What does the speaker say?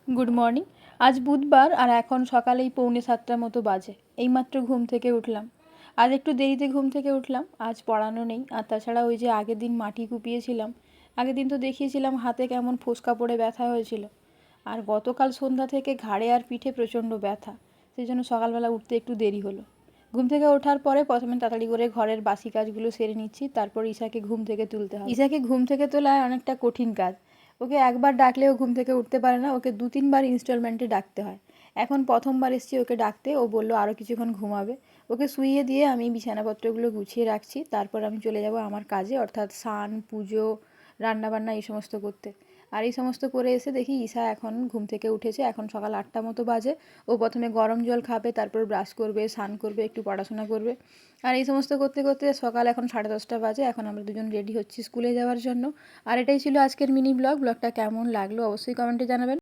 Good morning. আজ বুধবার আর এখন সকালেই 6:45 মতো বাজে। এইমাত্র ঘুম থেকে উঠলাম। আজ একটু দেরিতে ঘুম থেকে উঠলাম, আজ পড়ানো নেই। আর তাছাড়া ওই যে আগের দিন মাটি কুপিয়েছিলাম, আগের দিন তো দেখিয়েছিলাম হাতে কেমন ফোস্কা পড়ে ব্যথা হয়েছিল। আর গতকাল সন্ধ্যা থেকে ঘাড়ে আর পিঠে প্রচণ্ড ব্যথা, সেই জন্য সকালবেলা উঠতে একটু দেরি হলো। ঘুম থেকে ওঠার পরে প্রথমে তাড়াতাড়ি করে ঘরের বাসি কাজগুলো সেরে নিচ্ছি, তারপর ঈশাকে ঘুম থেকে তুলতে হবে। ঈশাকে ঘুম থেকে তোলা অনেকটা কঠিন কাজ। ওকে একবার ডাকলেও ঘুম থেকে উঠতে পারে না, ওকে 2-3বার ইনস্টলমেন্টে ডাকতে হয়। এখন প্রথমবার এসেছি ওকে ডাকতে, ও বলল আরও কিছুক্ষণ ঘুমাবে। ওকে শুইয়ে দিয়ে আমি বিছানাপত্রগুলো গুছিয়ে রাখছি, তারপর আমি চলে যাব আমার কাজে, অর্থাৎ স্নান, পুজো, রান্নাবান্না এই সমস্ত করতে। আর এই সমস্ত করে এসে দেখি ঈশা এখন ঘুম থেকে উঠেছে, এখন সকাল 8টা মতো বাজে। ও প্রথমে গরম জল খাবে, তারপর ব্রাশ করবে, স্নান করবে, একটু পড়াশোনা করবে। আর এই সমস্ত করতে করতে সকাল এখন 10:30 বাজে। এখন আমরা দুজন রেডি হচ্ছি স্কুলে যাওয়ার জন্য। আর এটাই ছিল আজকের মিনি ব্লগটা কেমন লাগলো অবশ্যই কমেন্টে জানাবেন।